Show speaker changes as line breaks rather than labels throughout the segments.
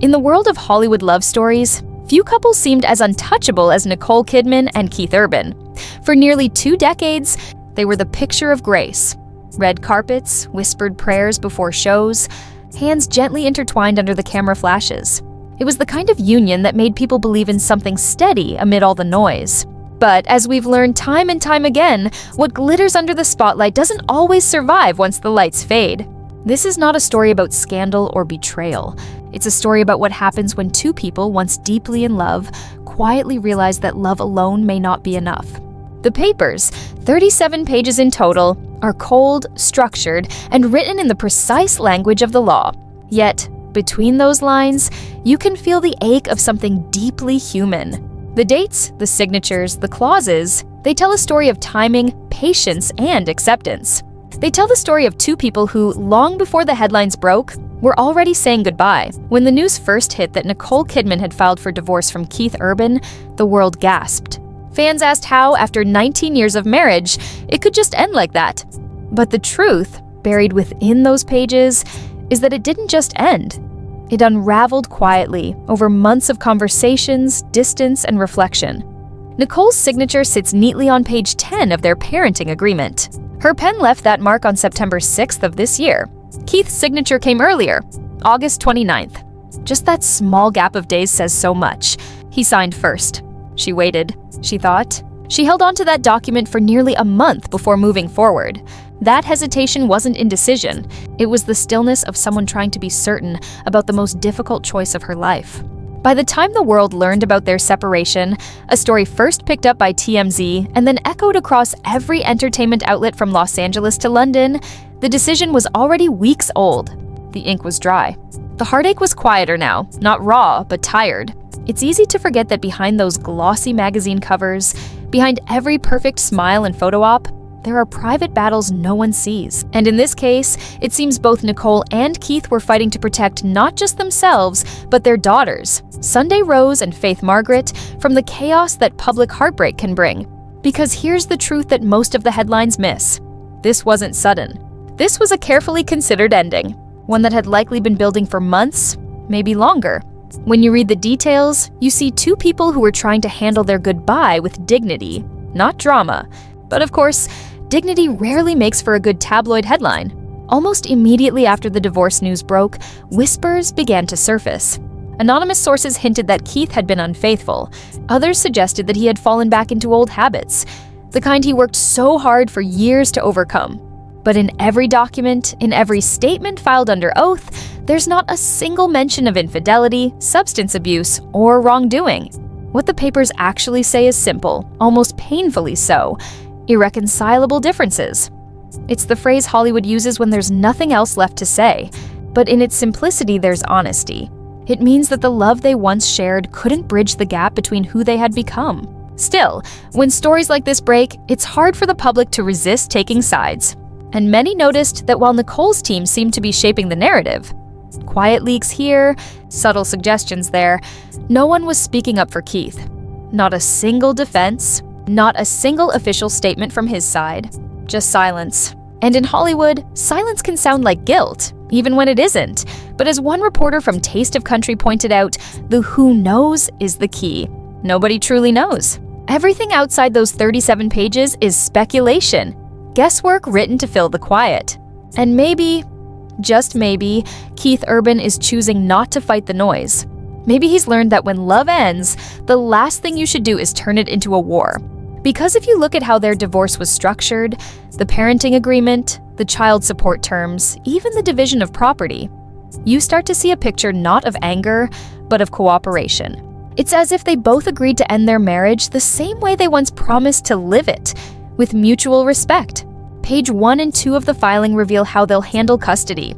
In the world of Hollywood love stories, few couples seemed as untouchable as Nicole Kidman and Keith Urban. For nearly 2 decades, they were the picture of grace. Red carpets, whispered prayers before shows, hands gently intertwined under the camera flashes. It was the kind of union that made people believe in something steady amid all the noise. But as we've learned time and time again, what glitters under the spotlight doesn't always survive once the lights fade. This is not a story about scandal or betrayal. It's a story about what happens when 2 people, once deeply in love, quietly realize that love alone may not be enough. The papers, 37 pages in total, are cold, structured, and written in the precise language of the law. Yet, between those lines, you can feel the ache of something deeply human. The dates, the signatures, the clauses, they tell a story of timing, patience, and acceptance. They tell the story of 2 people who, long before the headlines broke, were already saying goodbye. When the news first hit that Nicole Kidman had filed for divorce from Keith Urban, the world gasped. Fans asked how, after 19 years of marriage, it could just end like that. But the truth, buried within those pages, is that it didn't just end. It unraveled quietly over months of conversations, distance, and reflection. Nicole's signature sits neatly on page 10 of their parenting agreement. Her pen left that mark on September 6th of this year. Keith's signature came earlier, August 29th. Just that small gap of days says so much. He signed first. She waited, she thought. She held on to that document for nearly a month before moving forward. That hesitation wasn't indecision. It was the stillness of someone trying to be certain about the most difficult choice of her life. By the time the world learned about their separation, a story first picked up by TMZ and then echoed across every entertainment outlet from Los Angeles to London, the decision was already weeks old. The ink was dry. The heartache was quieter now, not raw, but tired. It's easy to forget that behind those glossy magazine covers, behind every perfect smile and photo op, there are private battles no one sees. And in this case, it seems both Nicole and Keith were fighting to protect not just themselves, but their daughters, Sunday Rose and Faith Margaret, from the chaos that public heartbreak can bring. Because here's the truth that most of the headlines miss. This wasn't sudden. This was a carefully considered ending, one that had likely been building for months, maybe longer. When you read the details, you see 2 people who were trying to handle their goodbye with dignity, not drama. But of course, dignity rarely makes for a good tabloid headline. Almost immediately after the divorce news broke, whispers began to surface. Anonymous sources hinted that Keith had been unfaithful. Others suggested that he had fallen back into old habits, the kind he worked so hard for years to overcome. But in every document, in every statement filed under oath, there's not a single mention of infidelity, substance abuse, or wrongdoing. What the papers actually say is simple, almost painfully so: irreconcilable differences. It's the phrase Hollywood uses when there's nothing else left to say, but in its simplicity there's honesty. It means that the love they once shared couldn't bridge the gap between who they had become. Still, when stories like this break, it's hard for the public to resist taking sides. And many noticed that while Nicole's team seemed to be shaping the narrative, quiet leaks here, subtle suggestions there, no one was speaking up for Keith. Not a single defense, not a single official statement from his side, just silence. And in Hollywood, silence can sound like guilt, even when it isn't. But as one reporter from Taste of Country pointed out, the who knows is the key. Nobody truly knows. Everything outside those 37 pages is speculation, guesswork written to fill the quiet. And maybe, just maybe, Keith Urban is choosing not to fight the noise. Maybe he's learned that when love ends, the last thing you should do is turn it into a war. Because if you look at how their divorce was structured, the parenting agreement, the child support terms, even the division of property, you start to see a picture not of anger, but of cooperation. It's as if they both agreed to end their marriage the same way they once promised to live it, with mutual respect. Page 1 and 2 of the filing reveal how they'll handle custody.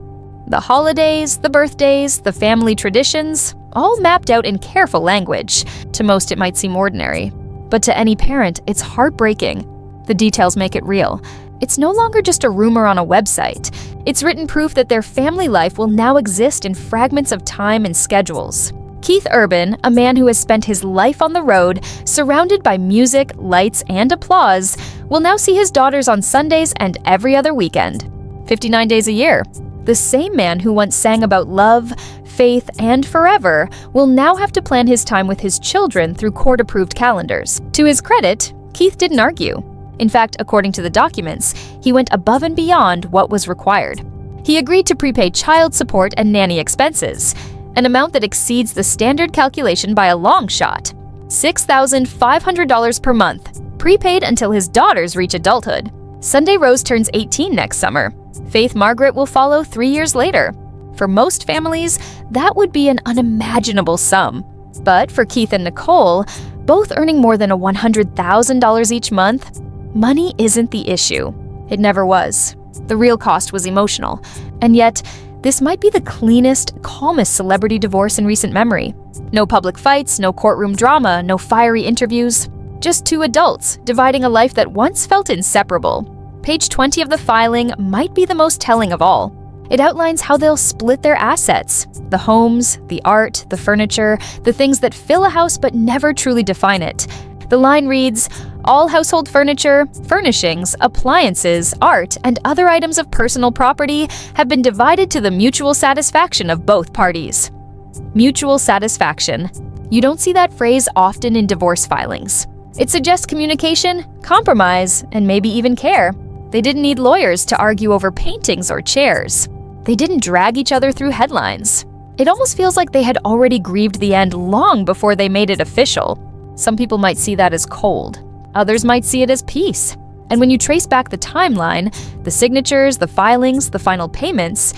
The holidays, the birthdays, the family traditions, all mapped out in careful language. To most, it might seem ordinary. But to any parent, it's heartbreaking. The details make it real. It's no longer just a rumor on a website. It's written proof that their family life will now exist in fragments of time and schedules. Keith Urban, a man who has spent his life on the road, surrounded by music, lights, and applause, will now see his daughters on Sundays and every other weekend. 59 days a year. The same man who once sang about love, faith, and forever will now have to plan his time with his children through court-approved calendars. To his credit, Keith didn't argue. In fact, according to the documents, he went above and beyond what was required. He agreed to prepay child support and nanny expenses, an amount that exceeds the standard calculation by a long shot. $6,500 per month, prepaid until his daughters reach adulthood. Sunday Rose turns 18 next summer. Faith Margaret will follow 3 years later. For most families, that would be an unimaginable sum. But for Keith and Nicole, both earning more than $100,000 each month, money isn't the issue. It never was. The real cost was emotional. And yet, this might be the cleanest, calmest celebrity divorce in recent memory. No public fights, no courtroom drama, no fiery interviews. Just two adults dividing a life that once felt inseparable. Page 20 of the filing might be the most telling of all. It outlines how they'll split their assets: the homes, the art, the furniture, the things that fill a house but never truly define it. The line reads, "All household furniture, furnishings, appliances, art, and other items of personal property have been divided to the mutual satisfaction of both parties." Mutual satisfaction. You don't see that phrase often in divorce filings. It suggests communication, compromise, and maybe even care. They didn't need lawyers to argue over paintings or chairs. They didn't drag each other through headlines. It almost feels like they had already grieved the end long before they made it official. Some people might see that as cold. Others might see it as peace. And when you trace back the timeline, the signatures, the filings, the final payments,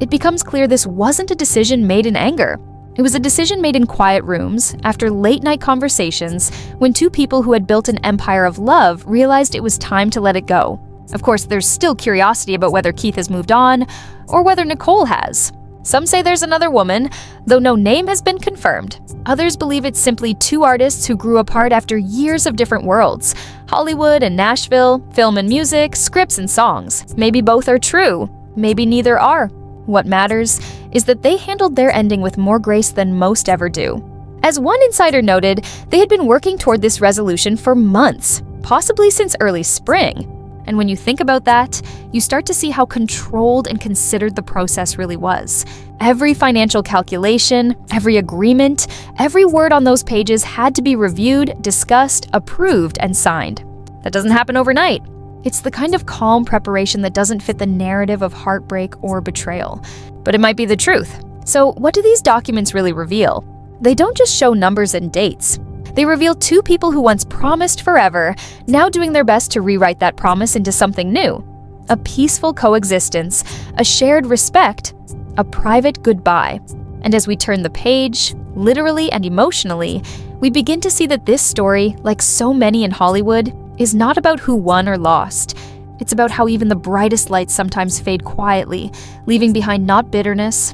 it becomes clear this wasn't a decision made in anger. It was a decision made in quiet rooms, after late-night conversations, when two people who had built an empire of love realized it was time to let it go. Of course, there's still curiosity about whether Keith has moved on, or whether Nicole has. Some say there's another woman, though no name has been confirmed. Others believe it's simply two artists who grew apart after years of different worlds: Hollywood and Nashville, film and music, scripts and songs. Maybe both are true, maybe neither are. What matters is that they handled their ending with more grace than most ever do. As one insider noted, they had been working toward this resolution for months, possibly since early spring. And when you think about that, you start to see how controlled and considered the process really was. Every financial calculation, every agreement, every word on those pages had to be reviewed, discussed, approved, and signed. That doesn't happen overnight. It's the kind of calm preparation that doesn't fit the narrative of heartbreak or betrayal. But it might be the truth. So what do these documents really reveal? They don't just show numbers and dates. They reveal two people who once promised forever, now doing their best to rewrite that promise into something new. A peaceful coexistence, a shared respect, a private goodbye. And as we turn the page, literally and emotionally, we begin to see that this story, like so many in Hollywood, is not about who won or lost. It's about how even the brightest lights sometimes fade quietly, leaving behind not bitterness,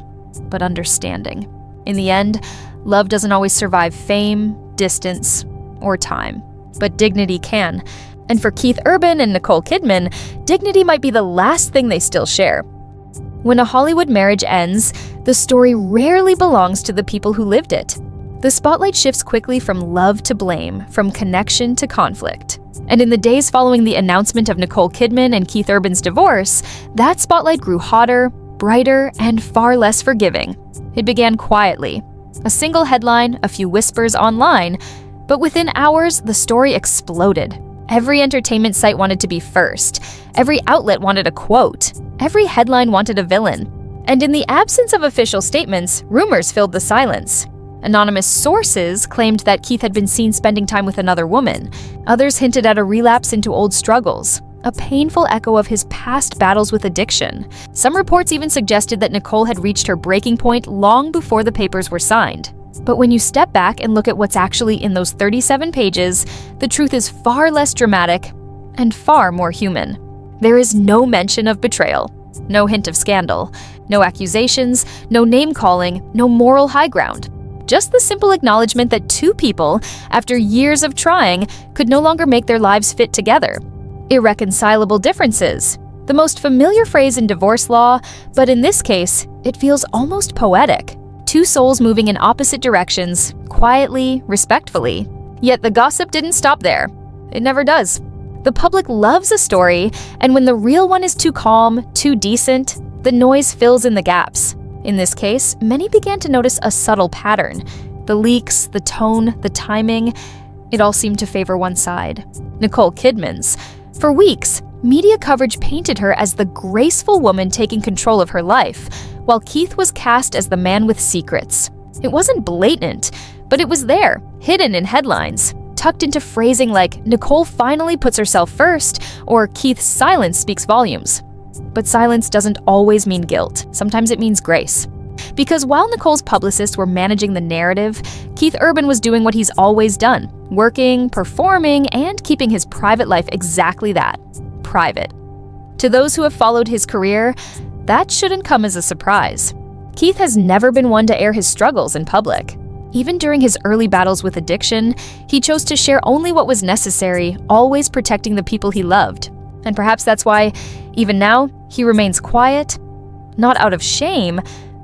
but understanding. In the end, love doesn't always survive fame, distance, or time, but dignity can. And for Keith Urban and Nicole Kidman, dignity might be the last thing they still share. When a Hollywood marriage ends, the story rarely belongs to the people who lived it. The spotlight shifts quickly from love to blame, from connection to conflict. And in the days following the announcement of Nicole Kidman and Keith Urban's divorce, that spotlight grew hotter, brighter, and far less forgiving. It began quietly. A single headline, a few whispers online, but within hours, the story exploded. Every entertainment site wanted to be first. Every outlet wanted a quote. Every headline wanted a villain. And in the absence of official statements, rumors filled the silence. Anonymous sources claimed that Keith had been seen spending time with another woman. Others hinted at a relapse into old struggles, a painful echo of his past battles with addiction. Some reports even suggested that Nicole had reached her breaking point long before the papers were signed. But when you step back and look at what's actually in those 37 pages, the truth is far less dramatic and far more human. There is no mention of betrayal, no hint of scandal, no accusations, no name-calling, no moral high ground. Just the simple acknowledgement that two people, after years of trying, could no longer make their lives fit together. Irreconcilable differences, the most familiar phrase in divorce law, but in this case, it feels almost poetic. Two souls moving in opposite directions, quietly, respectfully. Yet the gossip didn't stop there. It never does. The public loves a story, and when the real one is too calm, too decent, the noise fills in the gaps. In this case, many began to notice a subtle pattern. The leaks, the tone, the timing, it all seemed to favor one side: Nicole Kidman's. For weeks, media coverage painted her as the graceful woman taking control of her life, while Keith was cast as the man with secrets. It wasn't blatant, but it was there, hidden in headlines, tucked into phrasing like "Nicole finally puts herself first" or "Keith's silence speaks volumes." But silence doesn't always mean guilt. Sometimes it means grace. Because while Nicole's publicists were managing the narrative, Keith Urban was doing what he's always done: working, performing, and keeping his private life exactly that: private. To those who have followed his career, that shouldn't come as a surprise. Keith has never been one to air his struggles in public. Even during his early battles with addiction, he chose to share only what was necessary, always protecting the people he loved. And perhaps that's why, even now, he remains quiet, not out of shame,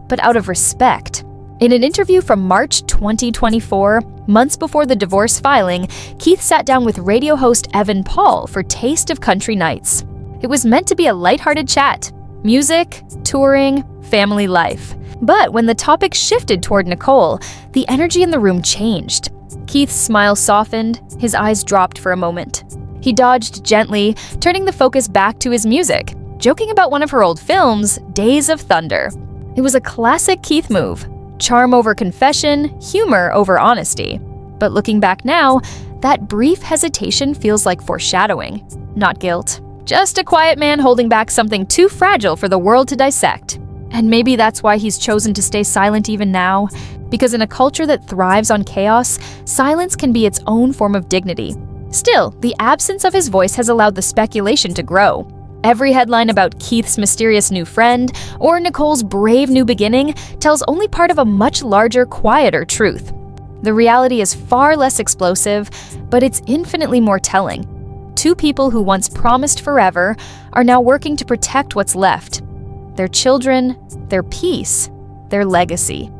but out of respect. In an interview from March 2024, months before the divorce filing, Keith sat down with radio host Evan Paul for Taste of Country Nights. It was meant to be a lighthearted chat: music, touring, family life. But when the topic shifted toward Nicole, the energy in the room changed. Keith's smile softened, his eyes dropped for a moment. He dodged gently, turning the focus back to his music, joking about one of her old films, Days of Thunder. It was a classic Keith move: charm over confession, humor over honesty. But looking back now, that brief hesitation feels like foreshadowing, not guilt. Just a quiet man holding back something too fragile for the world to dissect. And maybe that's why he's chosen to stay silent even now, because in a culture that thrives on chaos, silence can be its own form of dignity. Still, the absence of his voice has allowed the speculation to grow. Every headline about Keith's mysterious new friend or Nicole's brave new beginning tells only part of a much larger, quieter truth. The reality is far less explosive, but it's infinitely more telling. Two people who once promised forever are now working to protect what's left: their children, their peace, their legacy.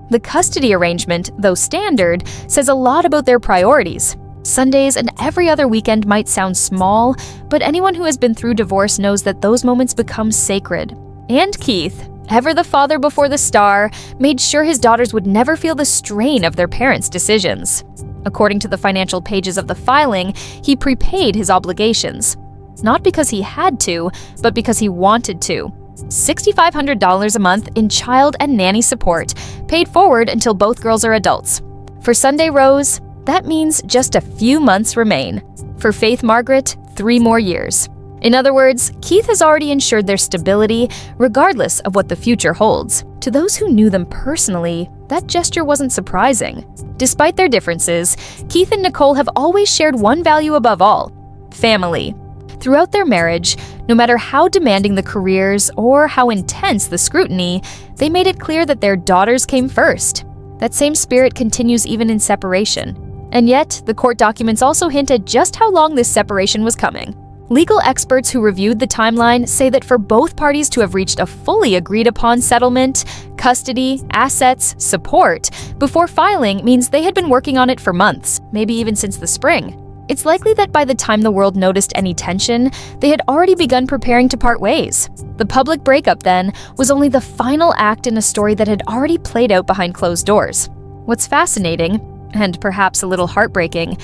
The custody arrangement, though standard, says a lot about their priorities. Sundays and every other weekend might sound small, but anyone who has been through divorce knows that those moments become sacred. And Keith, ever the father before the star, made sure his daughters would never feel the strain of their parents' decisions. According to the financial pages of the filing, he prepaid his obligations. Not because he had to, but because he wanted to. $6,500 a month in child and nanny support, paid forward until both girls are adults. For Sunday Rose, that means just a few months remain. For Faith Margaret, 3 more years. In other words, Keith has already ensured their stability, regardless of what the future holds. To those who knew them personally, that gesture wasn't surprising. Despite their differences, Keith and Nicole have always shared one value above all: family. Throughout their marriage, no matter how demanding the careers or how intense the scrutiny, they made it clear that their daughters came first. That same spirit continues even in separation. And yet, the court documents also hint at just how long this separation was coming. Legal experts who reviewed the timeline say that for both parties to have reached a fully agreed-upon settlement, custody, assets, support, before filing means they had been working on it for months, maybe even since the spring. It's likely that by the time the world noticed any tension, they had already begun preparing to part ways. The public breakup, then, was only the final act in a story that had already played out behind closed doors. What's fascinating, and perhaps a little heartbreaking,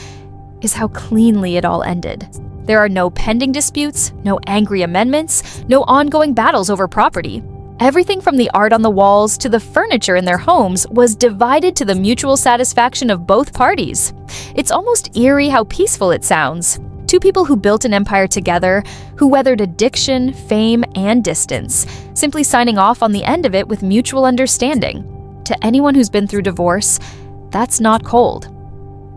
is how cleanly it all ended. There are no pending disputes, no angry amendments, no ongoing battles over property. Everything from the art on the walls to the furniture in their homes was divided to the mutual satisfaction of both parties. It's almost eerie how peaceful it sounds. Two people who built an empire together, who weathered addiction, fame, and distance, simply signing off on the end of it with mutual understanding. To anyone who's been through divorce, that's not cold.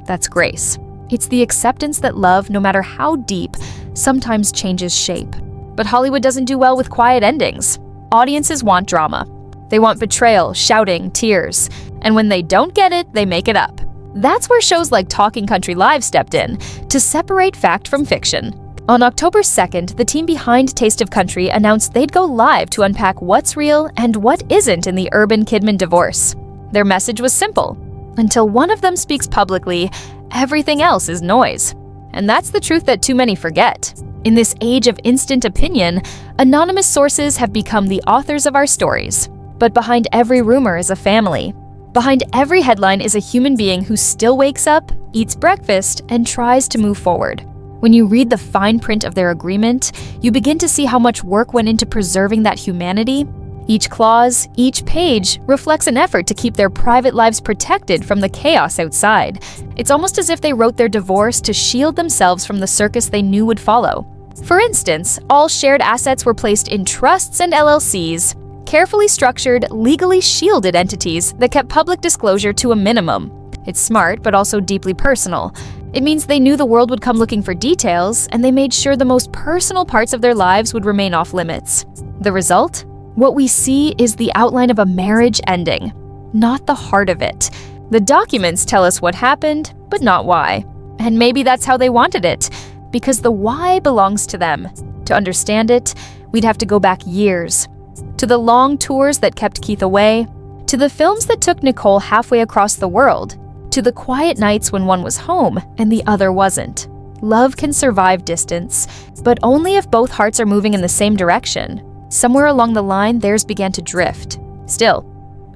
That's grace. It's the acceptance that love, no matter how deep, sometimes changes shape. But Hollywood doesn't do well with quiet endings. Audiences want drama. They want betrayal, shouting, tears. And when they don't get it, they make it up. That's where shows like Talking Country Live stepped in, to separate fact from fiction. On October 2nd, the team behind Taste of Country announced they'd go live to unpack what's real and what isn't in the Urban-Kidman divorce. Their message was simple: until one of them speaks publicly, everything else is noise. And that's the truth that too many forget. In this age of instant opinion, anonymous sources have become the authors of our stories. But behind every rumor is a family. Behind every headline is a human being who still wakes up, eats breakfast, and tries to move forward. When you read the fine print of their agreement, you begin to see how much work went into preserving that humanity. Each clause, each page, reflects an effort to keep their private lives protected from the chaos outside. It's almost as if they wrote their divorce to shield themselves from the circus they knew would follow. For instance, all shared assets were placed in trusts and LLCs, carefully structured, legally shielded entities that kept public disclosure to a minimum. It's smart, but also deeply personal. It means they knew the world would come looking for details, and they made sure the most personal parts of their lives would remain off limits. The result? What we see is the outline of a marriage ending, not the heart of it. The documents tell us what happened, but not why. And maybe that's how they wanted it, because the why belongs to them. To understand it, we'd have to go back years. To the long tours that kept Keith away, to the films that took Nicole halfway across the world, to the quiet nights when one was home and the other wasn't. Love can survive distance, but only if both hearts are moving in the same direction. Somewhere along the line, theirs began to drift. Still,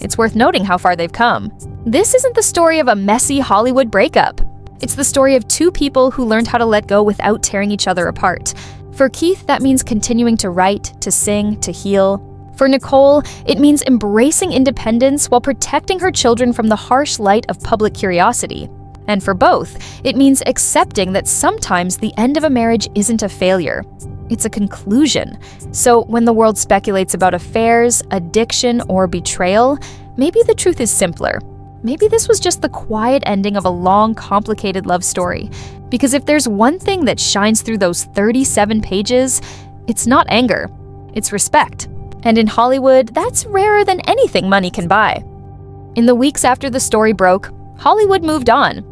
it's worth noting how far they've come. This isn't the story of a messy Hollywood breakup. It's the story of two people who learned how to let go without tearing each other apart. For Keith, that means continuing to write, to sing, to heal. For Nicole, it means embracing independence while protecting her children from the harsh light of public curiosity. And for both, it means accepting that sometimes the end of a marriage isn't a failure. It's a conclusion. So when the world speculates about affairs, addiction, or betrayal, maybe the truth is simpler. Maybe this was just the quiet ending of a long, complicated love story. Because if there's one thing that shines through those 37 pages, it's not anger, it's respect. And in Hollywood, that's rarer than anything money can buy. In the weeks after the story broke, Hollywood moved on.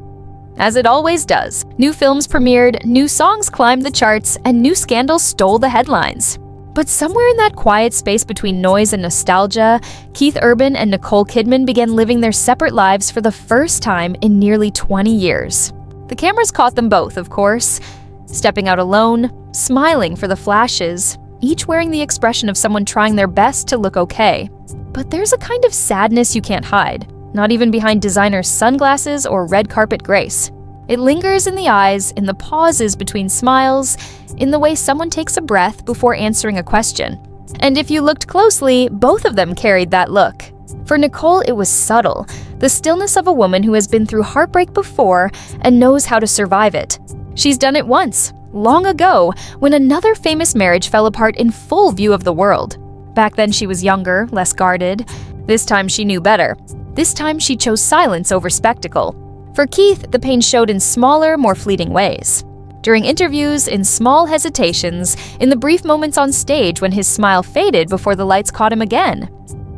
As it always does, new films premiered, new songs climbed the charts, and new scandals stole the headlines. But somewhere in that quiet space between noise and nostalgia, Keith Urban and Nicole Kidman began living their separate lives for the first time in nearly 20 years. The cameras caught them both, of course, stepping out alone, smiling for the flashes, each wearing the expression of someone trying their best to look okay. But there's a kind of sadness you can't hide, not even behind designer sunglasses or red carpet grace. It lingers in the eyes, in the pauses between smiles, in the way someone takes a breath before answering a question. And if you looked closely, both of them carried that look. For Nicole, it was subtle, the stillness of a woman who has been through heartbreak before and knows how to survive it. She's done it once, long ago, when another famous marriage fell apart in full view of the world. Back then she was younger, less guarded. This time she knew better. This time she chose silence over spectacle. For Keith, the pain showed in smaller, more fleeting ways. During interviews, in small hesitations, in the brief moments on stage when his smile faded before the lights caught him again.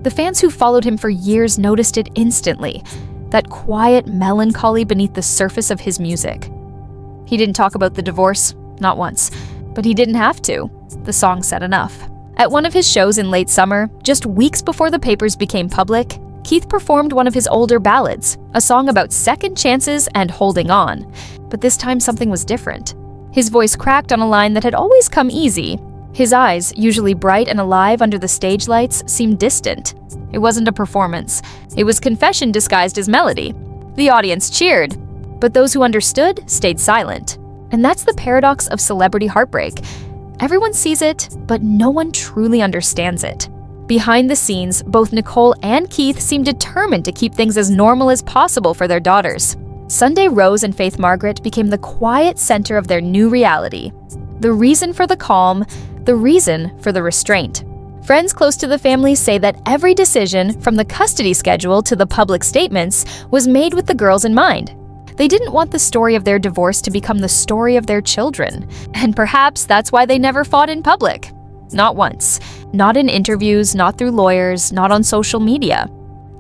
The fans who followed him for years noticed it instantly, that quiet melancholy beneath the surface of his music. He didn't talk about the divorce, not once, but he didn't have to. The song said enough. At one of his shows in late summer, just weeks before the papers became public, Keith performed one of his older ballads, a song about second chances and holding on. But this time something was different. His voice cracked on a line that had always come easy. His eyes, usually bright and alive under the stage lights, seemed distant. It wasn't a performance. It was confession disguised as melody. The audience cheered, but those who understood stayed silent. And that's the paradox of celebrity heartbreak. Everyone sees it, but no one truly understands it. Behind the scenes, both Nicole and Keith seemed determined to keep things as normal as possible for their daughters. Sunday Rose and Faith Margaret became the quiet center of their new reality. The reason for the calm, the reason for the restraint. Friends close to the family say that every decision, from the custody schedule to the public statements, was made with the girls in mind. They didn't want the story of their divorce to become the story of their children. And perhaps that's why they never fought in public. Not once. Not in interviews, not through lawyers, not on social media.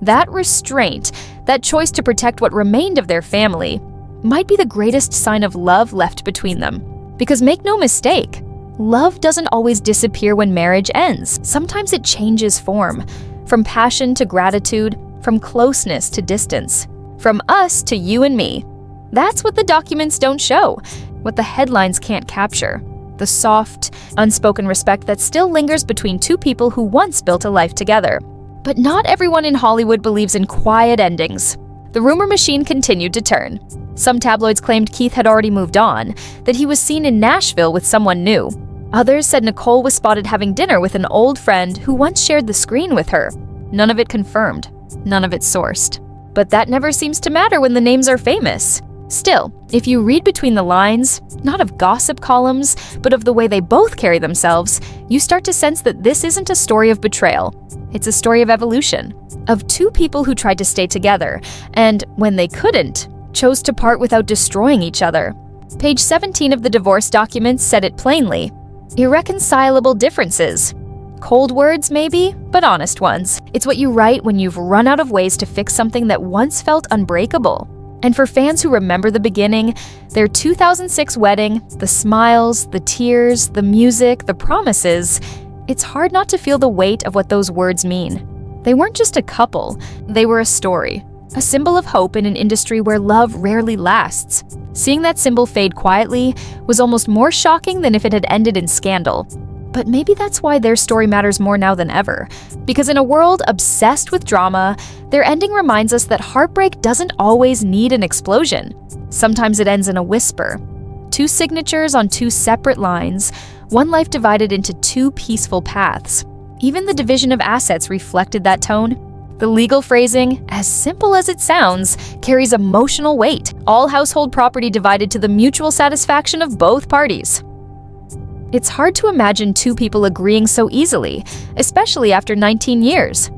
That restraint, that choice to protect what remained of their family, might be the greatest sign of love left between them. Because make no mistake, love doesn't always disappear when marriage ends. Sometimes it changes form. From passion to gratitude, from closeness to distance. From us to you and me. That's what the documents don't show. what the headlines can't capture, the soft, unspoken respect that still lingers between two people who once built a life together. But not everyone in Hollywood believes in quiet endings. The rumor machine continued to turn. Some tabloids claimed Keith had already moved on, that he was seen in Nashville with someone new. Others said Nicole was spotted having dinner with an old friend who once shared the screen with her. None of it confirmed, none of it sourced. But that never seems to matter when the names are famous. Still, if you read between the lines, not of gossip columns, but of the way they both carry themselves, you start to sense that this isn't a story of betrayal. It's a story of evolution, of two people who tried to stay together, and when they couldn't, chose to part without destroying each other. Page 17 of the divorce documents said it plainly. Irreconcilable differences. Cold words, maybe, but honest ones. It's what you write when you've run out of ways to fix something that once felt unbreakable. And for fans who remember the beginning, their 2006 wedding, the smiles, the tears, the music, the promises, it's hard not to feel the weight of what those words mean. They weren't just a couple, they were a story. A symbol of hope in an industry where love rarely lasts. Seeing that symbol fade quietly was almost more shocking than if it had ended in scandal. But maybe that's why their story matters more now than ever. Because in a world obsessed with drama, their ending reminds us that heartbreak doesn't always need an explosion. Sometimes it ends in a whisper. Two signatures on two separate lines, one life divided into two peaceful paths. Even the division of assets reflected that tone. The legal phrasing, as simple as it sounds, carries emotional weight. All household property divided to the mutual satisfaction of both parties. It's hard to imagine two people agreeing so easily, especially after 19 years.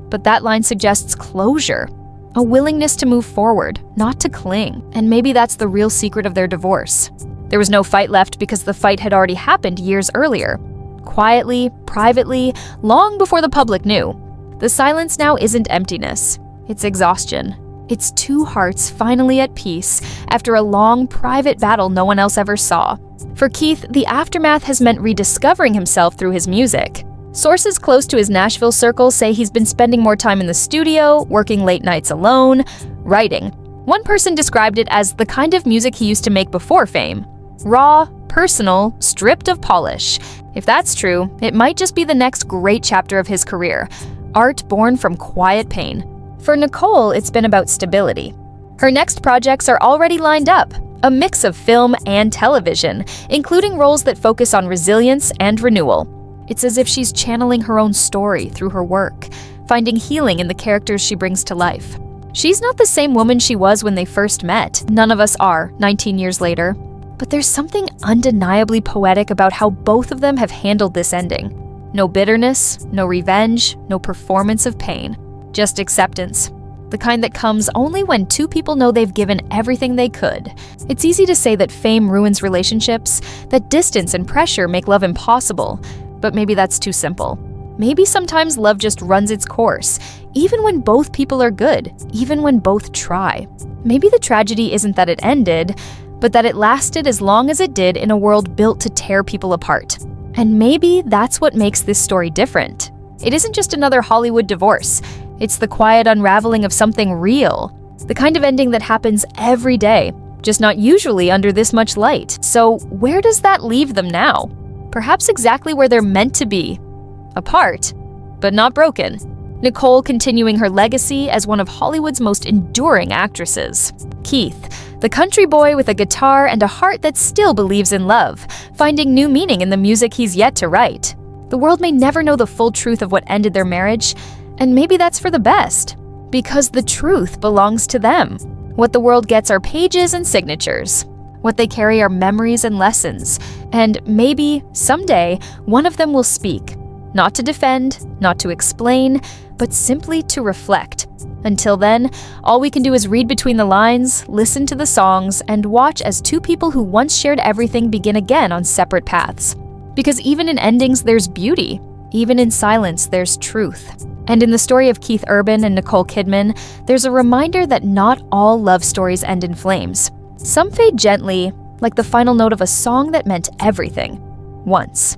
But that line suggests closure, a willingness to move forward, not to cling. And maybe that's the real secret of their divorce. There was no fight left because the fight had already happened years earlier. Quietly, privately, long before the public knew. The silence now isn't emptiness, it's exhaustion. It's two hearts finally at peace after a long, private battle no one else ever saw. For Keith, the aftermath has meant rediscovering himself through his music. Sources close to his Nashville circle say he's been spending more time in the studio, working late nights alone, writing. One person described it as the kind of music he used to make before fame. Raw, personal, stripped of polish. If that's true, it might just be the next great chapter of his career. Art born from quiet pain. For Nicole, it's been about stability. Her next projects are already lined up, a mix of film and television, including roles that focus on resilience and renewal. It's as if she's channeling her own story through her work, finding healing in the characters she brings to life. She's not the same woman she was when they first met. None of us are, 19 years later. But there's something undeniably poetic about how both of them have handled this ending. No bitterness, no revenge, no performance of pain. Just acceptance. The kind that comes only when two people know they've given everything they could. It's easy to say that fame ruins relationships, that distance and pressure make love impossible, but maybe that's too simple. Maybe sometimes love just runs its course, even when both people are good, even when both try. Maybe the tragedy isn't that it ended, but that it lasted as long as it did in a world built to tear people apart. And maybe that's what makes this story different. It isn't just another Hollywood divorce. It's the quiet unraveling of something real. The kind of ending that happens every day, just not usually under this much light. So where does that leave them now? Perhaps exactly where they're meant to be. Apart, but not broken. Nicole continuing her legacy as one of Hollywood's most enduring actresses. Keith, the country boy with a guitar and a heart that still believes in love, finding new meaning in the music he's yet to write. The world may never know the full truth of what ended their marriage, and maybe that's for the best, because the truth belongs to them. What the world gets are pages and signatures. What they carry are memories and lessons, and maybe, someday, one of them will speak. Not to defend, not to explain, but simply to reflect. Until then, all we can do is read between the lines, listen to the songs, and watch as two people who once shared everything begin again on separate paths. Because even in endings, there's beauty. Even in silence, there's truth. And in the story of Keith Urban and Nicole Kidman, there's a reminder that not all love stories end in flames. Some fade gently, like the final note of a song that meant everything. Once.